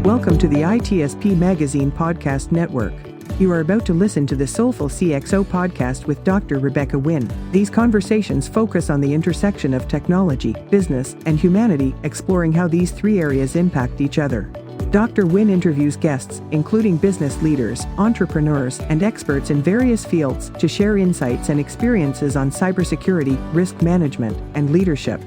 Welcome to the ITSP Magazine Podcast Network. You are about to listen to the Soulful CXO podcast with Dr. Rebecca Wynn. These conversations focus on the intersection of technology, business, and humanity, exploring how these three areas impact each other. Dr. Wynn interviews guests, including business leaders, entrepreneurs, and experts in various fields, to share insights and experiences on cybersecurity, risk management, and leadership.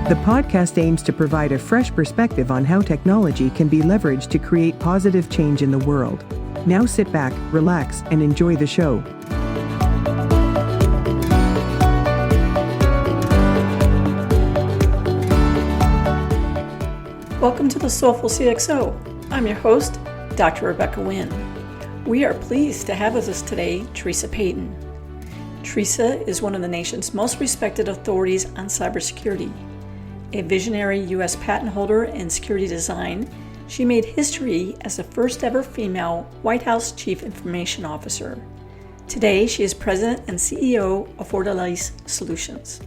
The podcast aims to provide a fresh perspective on how technology can be leveraged to create positive change in the world. Now sit back, relax, and enjoy the show. Welcome to the Soulful CXO. I'm your host, Dr. Rebecca Wynn. We are pleased to have with us today Theresa Payton. Theresa is one of the nation's most respected authorities on cybersecurity. A visionary U.S. patent holder in security design, she made history as the first ever female White House Chief Information Officer. Today, she is President and CEO of Fortalice Solutions.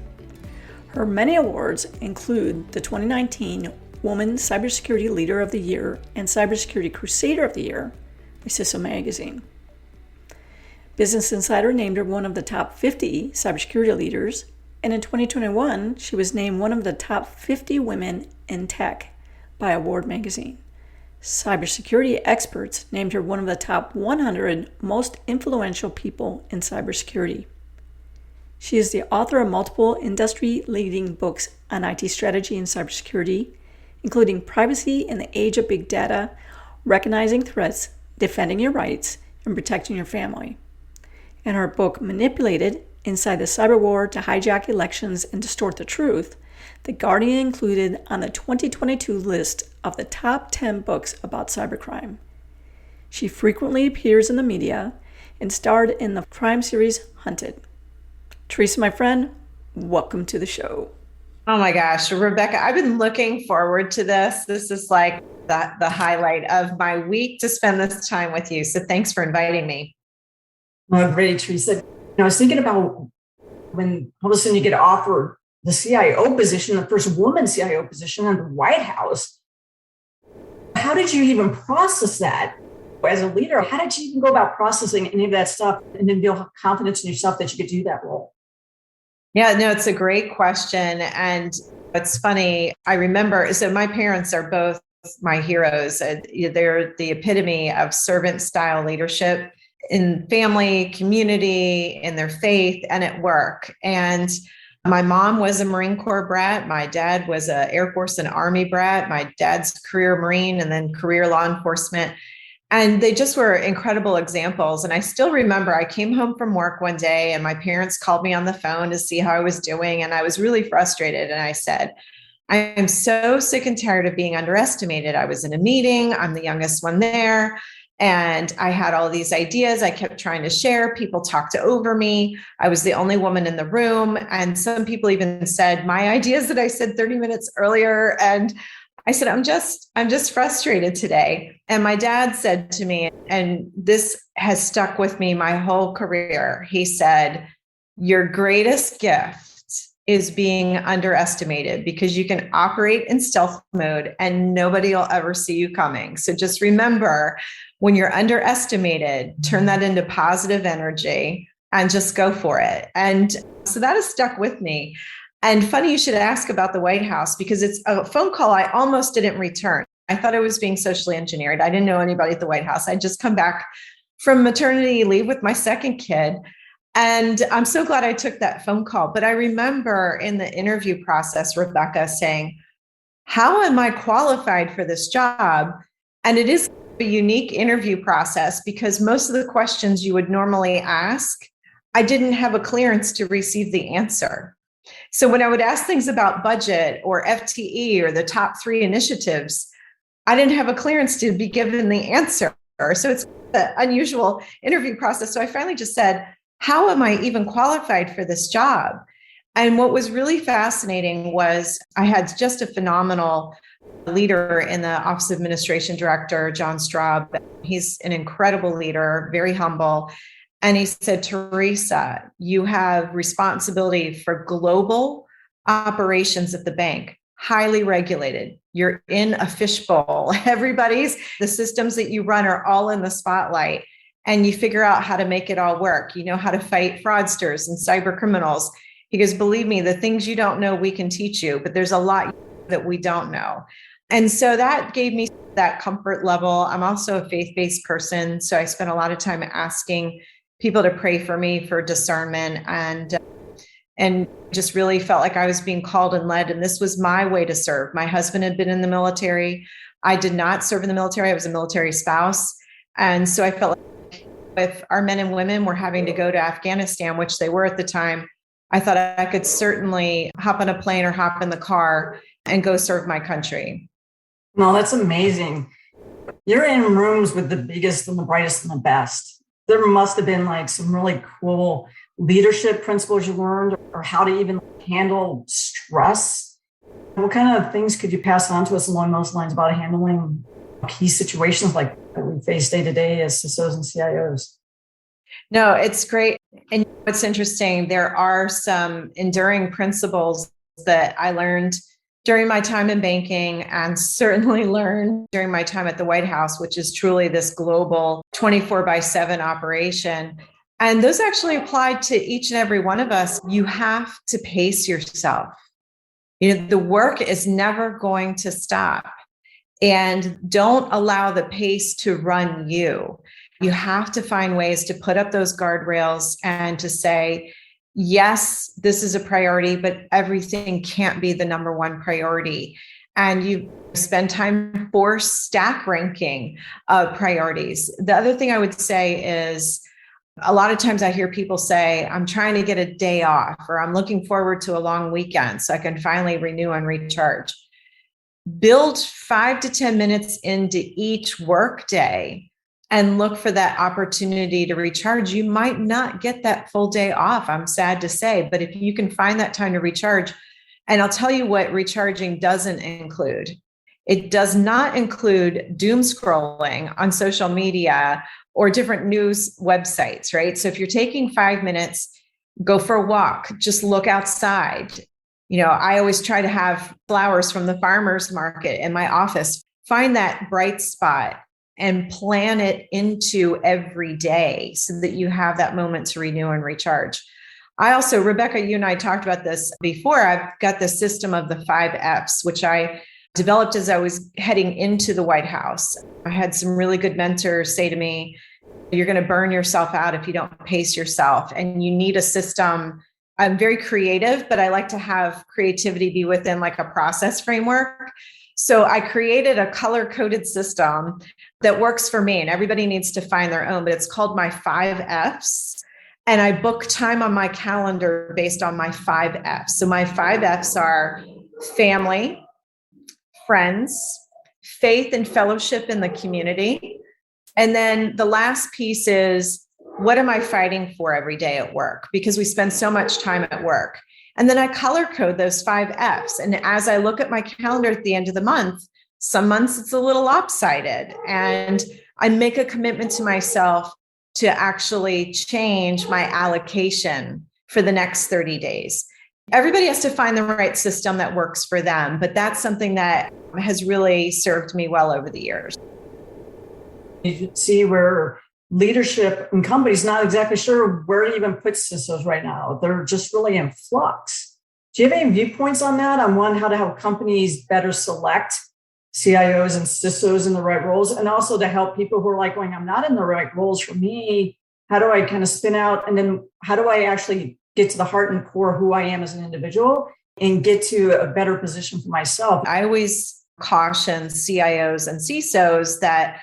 Her many awards include the 2019 Woman Cybersecurity Leader of the Year and Cybersecurity Crusader of the Year by CISO Magazine. Business Insider named her one of the top 50 cybersecurity leaders, and in 2021, she was named one of the top 50 women in tech by Award Magazine. Cybersecurity experts named her one of the top 100 most influential people in cybersecurity. She is the author of multiple industry-leading books on IT strategy and cybersecurity, including Privacy in the Age of Big Data, Recognizing Threats, Defending Your Rights, and Protecting Your Family. And her book, Manipulated: Inside the Cyber War to Hijack Elections and Distort the Truth, The Guardian included on the 2022 list of the top 10 books about cybercrime. She frequently appears in the media and starred in the crime series Hunted. Theresa, my friend, welcome to the show. Oh my gosh, Rebecca, I've been looking forward to this. This is like the highlight of my week to spend this time with you. So thanks for inviting me. Oh, great, Theresa. I was thinking about when all of a sudden you get offered the CIO position, the first woman CIO position in the White House. How did you even process that as a leader? How did you even go about processing any of that stuff and then feel confidence in yourself that you could do that role? Yeah, no, it's a great question. And it's funny. I remember, so my parents are both my heroes. They're the epitome of servant style leadership in family, community, in their faith, and at work. And my mom was a Marine Corps brat. My dad was an Air Force and Army brat. My dad's career Marine and then career law enforcement. And they just were incredible examples. And I still remember I came home from work one day and my parents called me on the phone to see how I was doing. And I was really frustrated. And I said, I am so sick and tired of being underestimated. I was in a meeting. I'm the youngest one there. And I had all these ideas I kept trying to share. People talked over me. I was the only woman in the room. And some people even said my ideas that I said 30 minutes earlier. And I said, I'm just frustrated today. And my dad said to me, and this has stuck with me my whole career. He said, your greatest gift is being underestimated because you can operate in stealth mode and nobody will ever see you coming. So just remember, when you're underestimated, turn that into positive energy and just go for it. And so that has stuck with me. And funny you should ask about the White House because it's a phone call I almost didn't return. I thought I was being socially engineered. I didn't know anybody at the White House. I'd just come back from maternity leave with my second kid. And I'm so glad I took that phone call. But I remember in the interview process, Rebecca saying, how am I qualified for this job? And it is a unique interview process because most of the questions you would normally ask, I didn't have a clearance to receive the answer. So when I would ask things about budget or FTE or the top 3 initiatives, I didn't have a clearance to be given the answer. So it's an unusual interview process. So I finally just said, how am I even qualified for this job? And what was really fascinating was I had just a phenomenal leader in the Office of Administration Director, John Straub. He's an incredible leader, very humble. And he said, Theresa, you have responsibility for global operations at the bank, highly regulated. you're in a fishbowl. The systems that you run are all in the spotlight, and you figure out how to make it all work. You know how to fight fraudsters and cyber criminals. He goes, believe me, the things you don't know, we can teach you, but there's a lot that we don't know. And so that gave me that comfort level. I'm also a faith-based person. So I spent a lot of time asking people to pray for me for discernment, and just really felt like I was being called and led. And this was my way to serve. My husband had been in the military. I did not serve in the military. I was a military spouse. And so I felt like if our men and women were having to go to Afghanistan, which they were at the time, I thought I could certainly hop on a plane or hop in the car and go serve my country. No, that's amazing. You're in rooms with the biggest and the brightest and the best. There must have been like some really cool leadership principles you learned, or how to even handle stress. What kind of things could you pass on to us along those lines about handling key situations like that we face day to day as CISOs and CIOs? No, it's great. And what's interesting, there are some enduring principles that I learned during my time in banking, and certainly learned during my time at the White House, which is truly this global 24/7 operation. And those actually applied to each and every one of us. You have to pace yourself. The work is never going to stop. And don't allow the pace to run you. You have to find ways to put up those guardrails and to say, yes, this is a priority, but everything can't be the number one priority. And you spend time for stack ranking of priorities. The other thing I would say is, a lot of times I hear people say, I'm trying to get a day off, or I'm looking forward to a long weekend so I can finally renew and recharge. Build 5 to 10 minutes into each work day and look for that opportunity to recharge. You might not get that full day off, I'm sad to say, but if you can find that time to recharge, and I'll tell you what recharging doesn't include. It does not include doom scrolling on social media or different news websites, right? So if you're taking 5 minutes, go for a walk, just look outside. I always try to have flowers from the farmer's market in my office. Find that bright spot and plan it into every day so that you have that moment to renew and recharge. I also, Rebecca, you and I talked about this before. I've got the system of the 5 Fs, which I developed as I was heading into the White House. I had some really good mentors say to me, you're going to burn yourself out if you don't pace yourself, and you need a system. I'm very creative, but I like to have creativity be within like a process framework. So I created a color-coded system that works for me, and everybody needs to find their own, but it's called my 5 Fs. And I book time on my calendar based on my 5 Fs. So my 5 Fs are family, friends, faith and fellowship in the community. And then the last piece is, what am I fighting for every day at work? Because we spend so much time at work. And then I color code those 5 Fs. And as I look at my calendar at the end of the month, some months it's a little lopsided. And I make a commitment to myself to actually change my allocation for the next 30 days. Everybody has to find the right system that works for them, but that's something that has really served me well over the years. You see where leadership and companies not exactly sure where to even put CISOs right now. They're just really in flux. Do you have any viewpoints on that? On one, how to help companies better select CIOs and CISOs in the right roles, and also to help people who are like going, I'm not in the right roles for me. How do I kind of spin out? And then how do I actually get to the heart and core of who I am as an individual and get to a better position for myself? I always caution CIOs and CISOs that,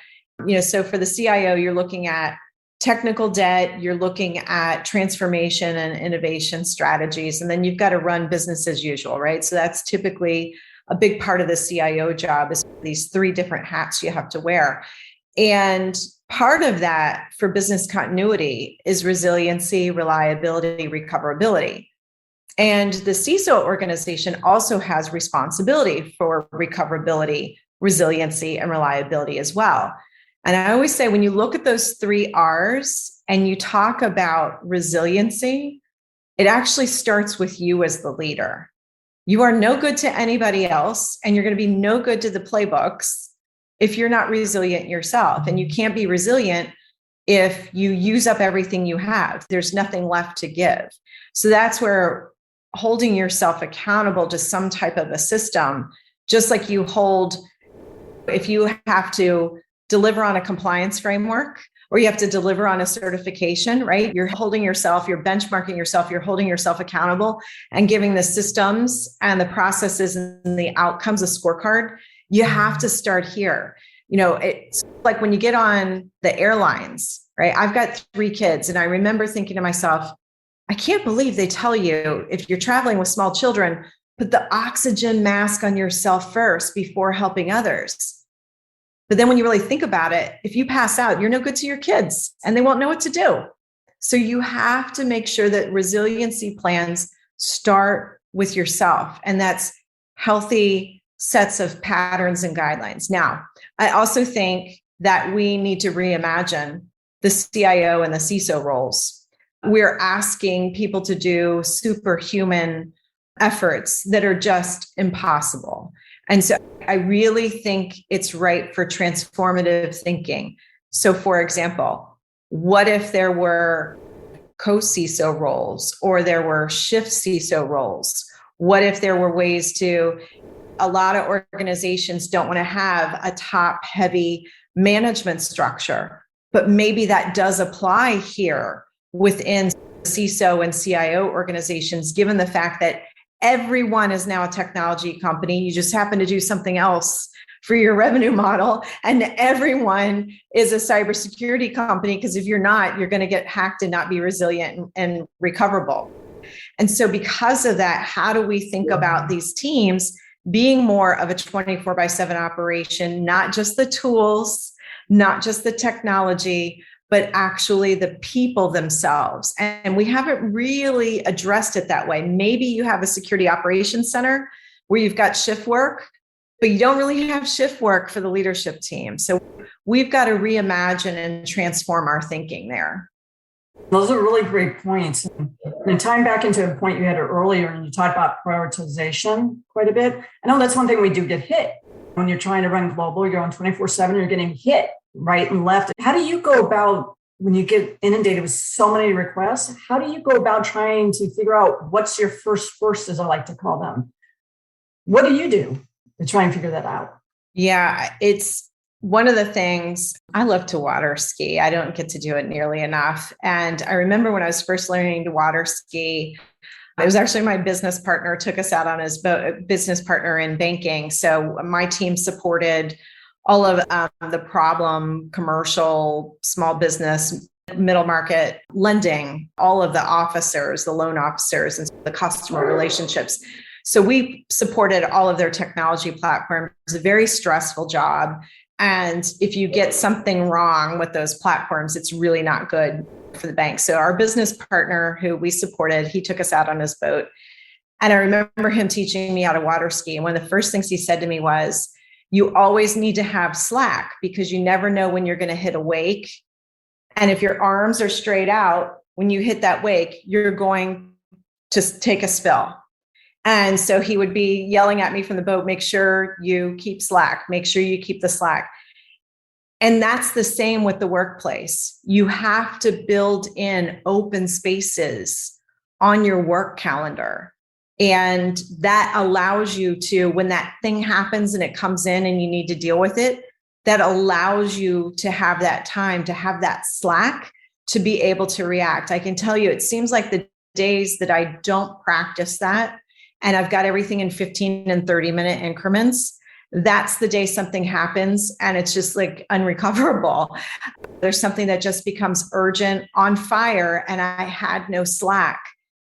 so for the CIO, you're looking at technical debt, you're looking at transformation and innovation strategies, and then you've got to run business as usual, right? So that's typically a big part of the CIO job, is these 3 different hats you have to wear. And part of that for business continuity is resiliency, reliability, recoverability. And the CISO organization also has responsibility for recoverability, resiliency, and reliability as well. And I always say, when you look at those 3 Rs and you talk about resiliency, it actually starts with you as the leader. You are no good to anybody else, and you're going to be no good to the playbooks if you're not resilient yourself. And you can't be resilient if you use up everything you have. There's nothing left to give. So that's where holding yourself accountable to some type of a system, just like you hold, if you have to deliver on a compliance framework, or you have to deliver on a certification, right? You're holding yourself, you're benchmarking yourself, you're holding yourself accountable and giving the systems and the processes and the outcomes a scorecard. You have to start here. It's like when you get on the airlines, right? I've got 3 kids, and I remember thinking to myself, I can't believe they tell you if you're traveling with small children, put the oxygen mask on yourself first before helping others. But then when you really think about it, if you pass out, you're no good to your kids and they won't know what to do. So you have to make sure that resiliency plans start with yourself. And that's healthy sets of patterns and guidelines. Now, I also think that we need to reimagine the CIO and the CISO roles. We're asking people to do superhuman efforts that are just impossible. And so I really think it's right for transformative thinking. So for example, what if there were co-CISO roles, or there were shift CISO roles? What if there were ways to, a lot of organizations don't want to have a top heavy management structure, but maybe that does apply here within CISO and CIO organizations, given the fact that everyone is now a technology company. You just happen to do something else for your revenue model. And everyone is a cybersecurity company, because if you're not, you're going to get hacked and not be resilient and recoverable. And so because of that, how do we think about these teams being more of a 24/7 operation, not just the tools, not just the technology, but actually the people themselves? And we haven't really addressed it that way. Maybe you have a security operations center where you've got shift work, but you don't really have shift work for the leadership team. So we've got to reimagine and transform our thinking there. Those are really great points. And tying back into a point you had earlier, and you talked about prioritization quite a bit. I know that's one thing we do get hit. When you're trying to run global, you're on 24/7, you're getting hit right and left. How do you go about, when you get inundated with so many requests, how do you go about trying to figure out what's your first, as I like to call them? What do you do to try and figure that out? Yeah, it's one of the things. I love to water ski. I don't get to do it nearly enough. And I remember when I was first learning to water ski, it was actually my business partner took us out on his boat, business partner in banking. So my team supported all of the problem, commercial, small business, middle market lending, all of the officers, the loan officers, and the customer relationships. So we supported all of their technology platforms. It was a very stressful job. And if you get something wrong with those platforms, it's really not good for the bank. So our business partner who we supported, he took us out on his boat. And I remember him teaching me how to water ski. And one of the first things he said to me was, you always need to have slack, because you never know when you're going to hit a wake. And if your arms are straight out, when you hit that wake, you're going to take a spill. And so he would be yelling at me from the boat, make sure you keep slack, make sure you keep the slack. And that's the same with the workplace. You have to build in open spaces on your work calendar. And that allows you to, when that thing happens and it comes in and you need to deal with it, that allows you to have that time, to have that slack, to be able to react. I can tell you, it seems like the days that I don't practice that, and I've got everything in 15 and 30-minute increments, that's the day something happens and it's just like unrecoverable. There's something that just becomes urgent, on fire, and I had no slack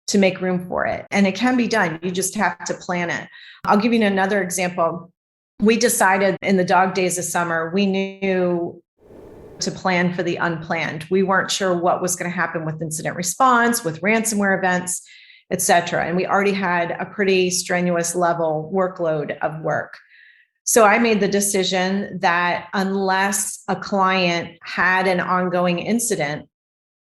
to make room for it. And it can be done. You just have to plan it. I'll give you another example. We decided in the dog days of summer, we knew to plan for the unplanned. We weren't sure what was going to happen with incident response, with ransomware events, et cetera. And we already had a pretty strenuous level workload of work. So I made the decision that unless a client had an ongoing incident,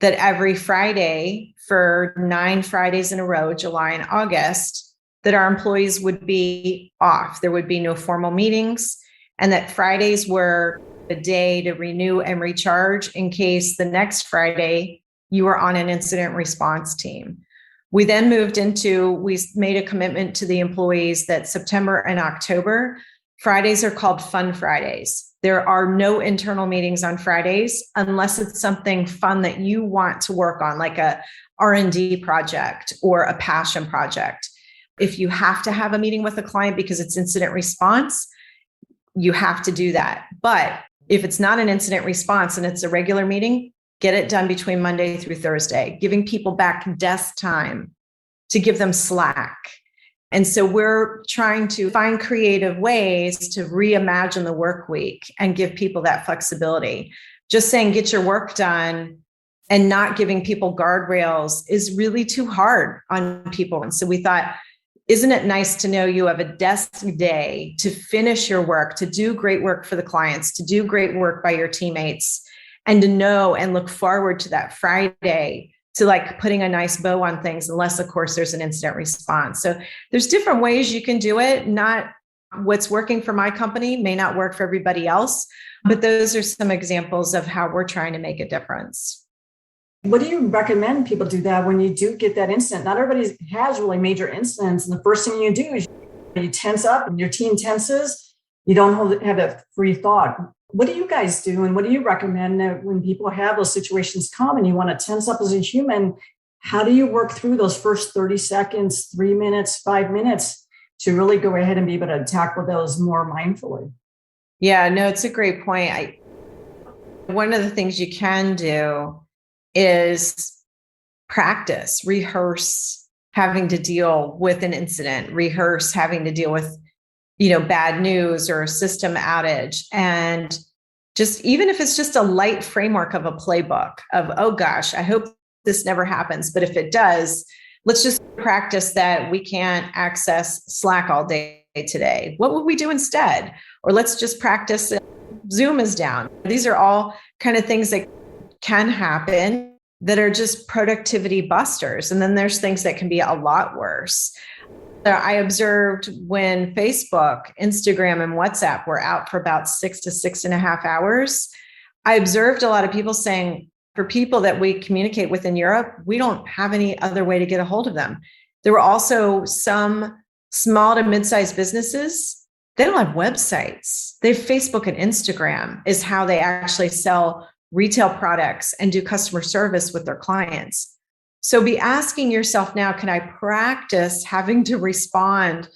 that every Friday for 9 Fridays in a row, July and August, that our employees would be off. There would be no formal meetings, and that Fridays were a day to renew and recharge in case the next Friday you were on an incident response team. We then we made a commitment to the employees that September and October, Fridays are called Fun Fridays. There are no internal meetings on Fridays unless it's something fun that you want to work on, like a R&D project or a passion project. If you have to have a meeting with a client because it's incident response, you have to do that. But if it's not an incident response and it's a regular meeting, get it done between Monday through Thursday, giving people back desk time to give them slack. And so we're trying to find creative ways to reimagine the work week and give people that flexibility. Just saying, get your work done and not giving people guardrails is really too hard on people. And so we thought, isn't it nice to know you have a desk day to finish your work, to do great work for the clients, to do great work by your teammates, and to know and look forward to that Friday, to like putting a nice bow on things, unless of course there's an incident response. So there's different ways you can do it. Not what's working for my company may not work for everybody else, but those are some examples of how we're trying to make a difference. What do you recommend people do that when you do get that incident? Not everybody has really major incidents. And the first thing you do is you tense up and your team tenses. You don't have a free thought. What do you guys do? And what do you recommend when people have those situations come and you want to tense up as a human? How do you work through those first 30 seconds, 3 minutes, 5 minutes to really go ahead and be able to tackle those more mindfully? Yeah, no, it's a great point. One of the things you can do is practice, rehearse having to deal with an incident, rehearse having to deal with, bad news or a system outage. And just, even if it's just a light framework of a playbook of, oh gosh, I hope this never happens. But if it does, let's just practice that we can't access Slack all day today. What would we do instead? Or let's just practice Zoom is down. These are all kind of things that can happen that are just productivity busters. And then there's things that can be a lot worse. I observed when Facebook, Instagram, and WhatsApp were out for about 6 to 6.5 hours, I observed a lot of people saying, for people that we communicate with in Europe, we don't have any other way to get a hold of them. There were also some small to mid-sized businesses. They don't have websites. They have Facebook and Instagram is how they actually sell retail products and do customer service with their clients. So be asking yourself now, can I practice having to respond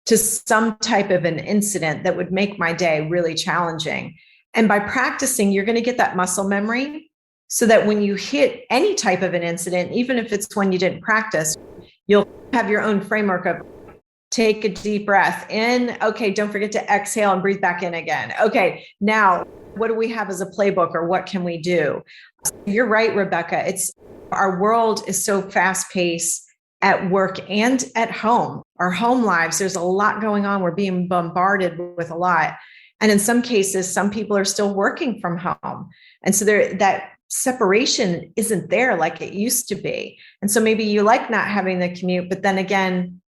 to some type of an incident that would make my day really challenging? And by practicing, you're going to get that muscle memory so that when you hit any type of an incident, even if it's one you didn't practice, you'll have your own framework of take a deep breath in. Okay, don't forget to exhale and breathe back in again. Okay, now what do we have as a playbook, or what can we do? You're right, Rebecca. Our world is so fast-paced at work and at home. Our home lives, there's a lot going on. We're being bombarded with a lot. And in some cases, some people are still working from home. And so that separation isn't there like it used to be. And so maybe you like not having the commute, but then again,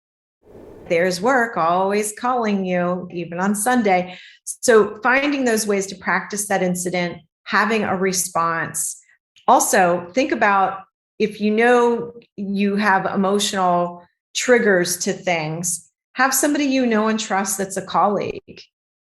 there's work always calling you, even on Sunday. So finding those ways to practice that incident, having a response. Also, think about if you know you have emotional triggers to things, have somebody you know and trust that's a colleague.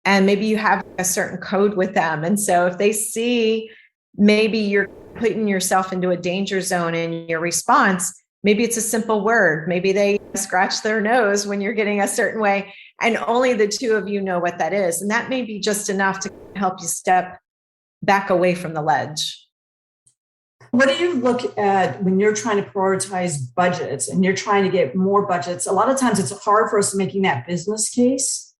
And maybe you have a certain code with them. And so if they see maybe you're putting yourself into a danger zone in your response, maybe it's a simple word. Maybe they scratch their nose when you're getting a certain way, and only the two of you know what that is. And that may be just enough to help you step back away from the ledge. What do you look at when you're trying to prioritize budgets and you're trying to get more budgets? A lot of times it's hard for us making that business case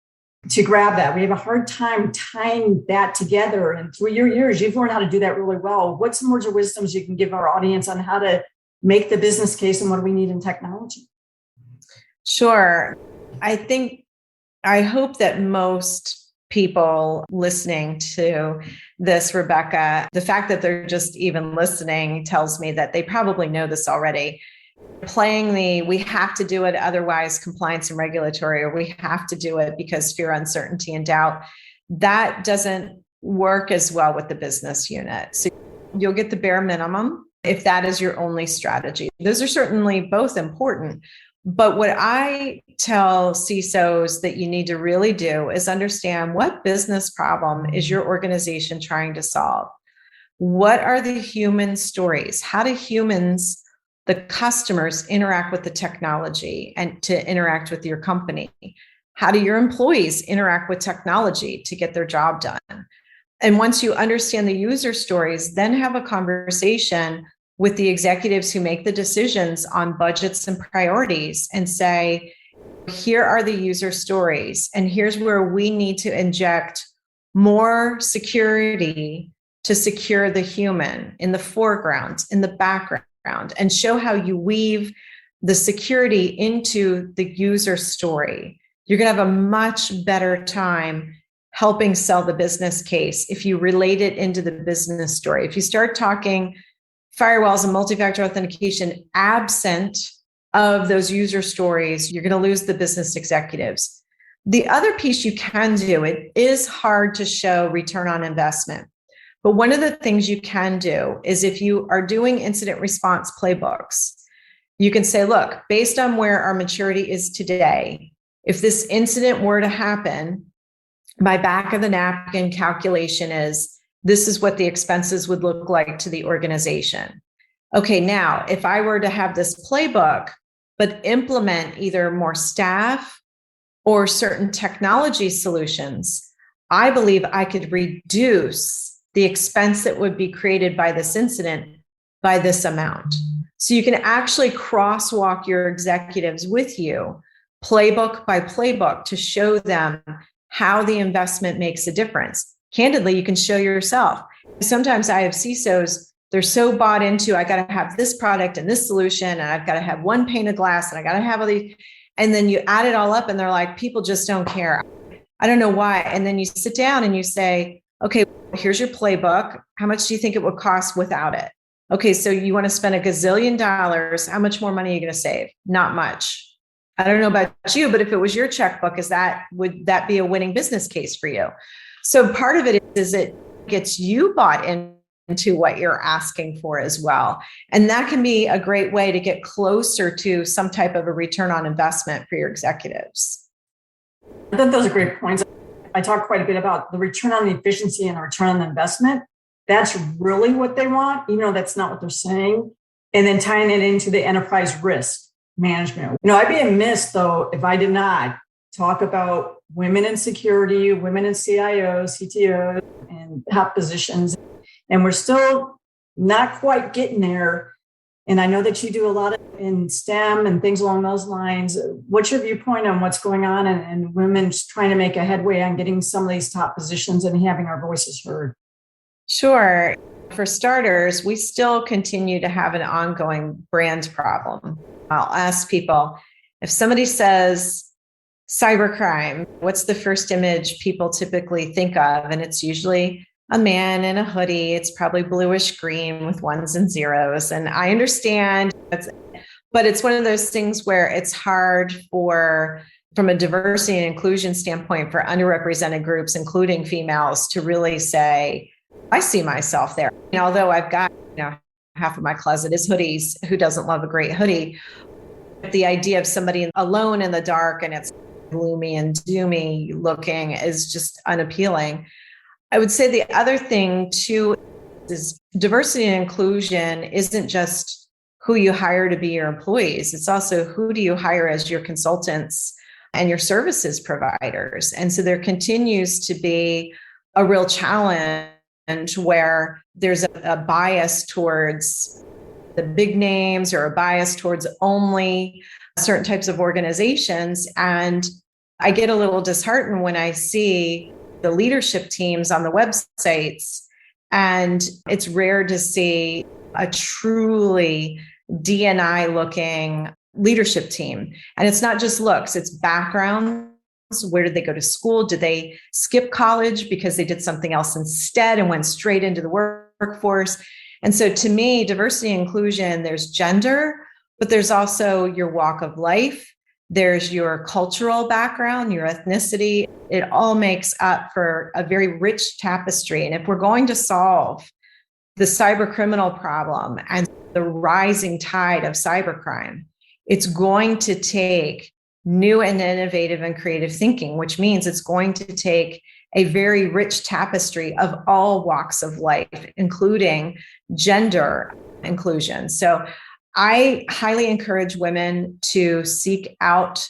to grab that. We have a hard time tying that together. And through your years, you've learned how to do that really well. What's some words of wisdoms you can give our audience on how to make the business case and what do we need in technology? Sure. I hope that most people listening to this, Rebecca, the fact that they're just even listening tells me that they probably know this already. playing we have to do it, otherwise compliance and regulatory, or we have to do it because fear, uncertainty, and doubt, that doesn't work as well with the business unit. So you'll get the bare minimum if that is your only strategy. Those are certainly both important. But what I tell CISOs that you need to really do is understand, what business problem is your organization trying to solve? What are the human stories? How do humans, the customers, interact with the technology and to interact with your company? How do your employees interact with technology to get their job done? And once you understand the user stories, then have a conversation with the executives who make the decisions on budgets and priorities and say, here are the user stories, and here's where we need to inject more security to secure the human in the foreground, in the background, and show how you weave the security into the user story. You're going to have a much better time helping sell the business case if you relate it into the business story. If you start talking firewalls and multi-factor authentication absent of those user stories, you're going to lose the business executives. The other piece you can do, it is hard to show return on investment. But one of the things you can do is, if you are doing incident response playbooks, you can say, look, based on where our maturity is today, if this incident were to happen, my back of the napkin calculation is, this is what the expenses would look like to the organization. Okay, now, if I were to have this playbook, but implement either more staff or certain technology solutions, I believe I could reduce the expense that would be created by this incident by this amount. So you can actually crosswalk your executives with you, playbook by playbook, to show them how the investment makes a difference. Candidly, you can show yourself. Sometimes I have CISOs, they're so bought into, I got to have this product and this solution, and I've got to have one pane of glass, and I got to have all these. And then you add it all up and they're like, people just don't care. I don't know why. And then you sit down and you say, okay, here's your playbook. How much do you think it would cost without it? Okay, so you want to spend $1 gazillion. How much more money are you going to save? Not much. I don't know about you, but if it was your checkbook, would that be a winning business case for you? So part of it is it gets you bought into what you're asking for as well. And that can be a great way to get closer to some type of a return on investment for your executives. I think those are great points. I talk quite a bit about the return on the efficiency and the return on the investment. That's really what they want, even though that's not what they're saying. And then tying it into the enterprise risk management. I'd be amiss, though, if I did not talk about women in security, women in CIOs, CTOs, and top positions. And we're still not quite getting there. And I know that you do a lot in STEM and things along those lines. What's your viewpoint on what's going on and women trying to make a headway on getting some of these top positions and having our voices heard? Sure. For starters, we still continue to have an ongoing brand problem. I'll ask people, if somebody says cybercrime, what's the first image people typically think of? And it's usually a man in a hoodie. It's probably bluish green with ones and zeros. And I understand, but it's one of those things where it's hard from a diversity and inclusion standpoint, for underrepresented groups, including females, to really say, I see myself there. Although I've got, half of my closet is hoodies. Who doesn't love a great hoodie? The idea of somebody alone in the dark and it's gloomy and doomy looking is just unappealing. I would say the other thing too is diversity and inclusion isn't just who you hire to be your employees. It's also who do you hire as your consultants and your services providers. And so there continues to be a real challenge where there's a bias towards the big names or a bias towards only certain types of organizations. And I get a little disheartened when I see the leadership teams on the websites, and it's rare to see a truly D&I looking leadership team. And it's not just looks, it's backgrounds. Where did they go to school? Did they skip college because they did something else instead and went straight into the workforce? And so to me, diversity and inclusion, there's gender, But there's also your walk of life. There's your cultural background, your ethnicity. It all makes up for a very rich tapestry. And if we're going to solve the cyber criminal problem and the rising tide of cybercrime, it's going to take new and innovative and creative thinking, which means it's going to take a very rich tapestry of all walks of life, including gender inclusion. So I highly encourage women to seek out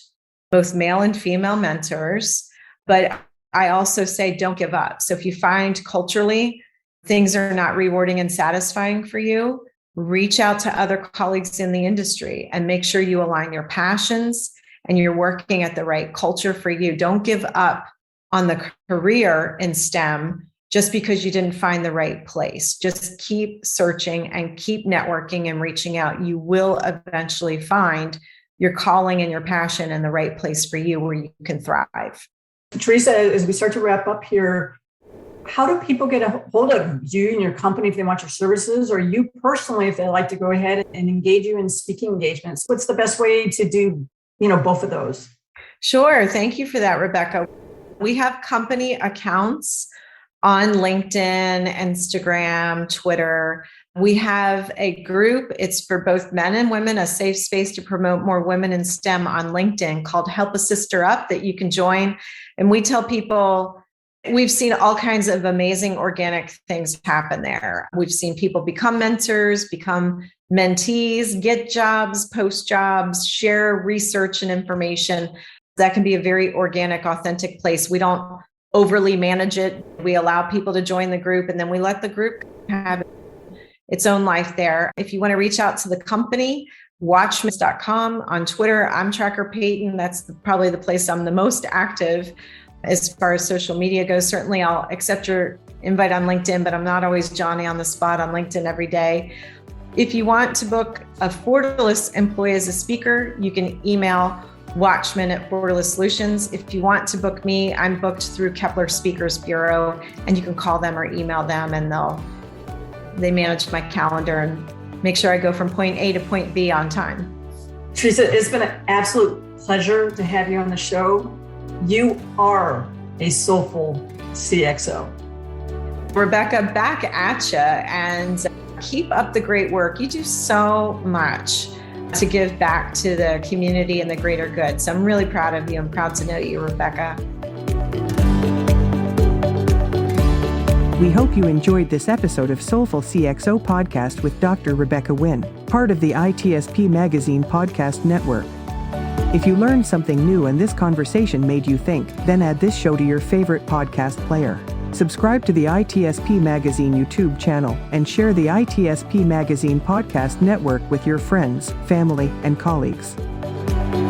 both male and female mentors, but I also say don't give up. So if you find culturally things are not rewarding and satisfying for you, reach out to other colleagues in the industry and make sure you align your passions and you're working at the right culture for you. Don't give up on the career in STEM just because you didn't find the right place. Just keep searching and keep networking and reaching out. You will eventually find your calling and your passion in the right place for you where you can thrive. Theresa, as we start to wrap up here, how do people get a hold of you and your company if they want your services, or you personally if they'd like to go ahead and engage you in speaking engagements? What's the best way to do, both of those? Sure. Thank you for that, Rebecca. We have company accounts on LinkedIn, Instagram, Twitter. We have a group. It's for both men and women, a safe space to promote more women in STEM on LinkedIn called Help a Sister Up that you can join. And we tell people, we've seen all kinds of amazing organic things happen there. We've seen people become mentors, become mentees, get jobs, post jobs, share research and information. That can be a very organic, authentic place. We don't overly manage it. We allow people to join the group and then we let the group have its own life there. If you want to reach out to the company, watchman.com. On Twitter, I'm Tracker Payton. That's probably the place I'm the most active as far as social media goes. Certainly I'll accept your invite on LinkedIn, but I'm not always Johnny on the spot on LinkedIn every day. If you want to book a Fortalice employee as a speaker, you can email Watchman@Fortalice Solutions. If you want to book me, I'm booked through Kepler Speakers Bureau, and you can call them or email them, and they manage my calendar and make sure I go from point A to point B on time. Theresa, it's been an absolute pleasure to have you on the show. You are a soulful CXO. Rebecca, back at you, and keep up the great work. You do so much to give back to the community and the greater good. So I'm really proud of you. I'm proud to know you, Rebecca. We hope you enjoyed this episode of Soulful CXO podcast with Dr. Rebecca Wynn, part of the ITSP Magazine podcast network. If you learned something new and this conversation made you think, then add this show to your favorite podcast player. Subscribe to the ITSP Magazine YouTube channel and share the ITSP Magazine podcast network with your friends, family, and colleagues.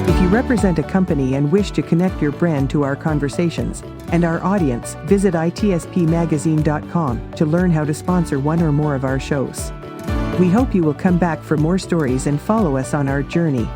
If you represent a company and wish to connect your brand to our conversations and our audience, visit itspmagazine.com to learn how to sponsor one or more of our shows. We hope you will come back for more stories and follow us on our journey.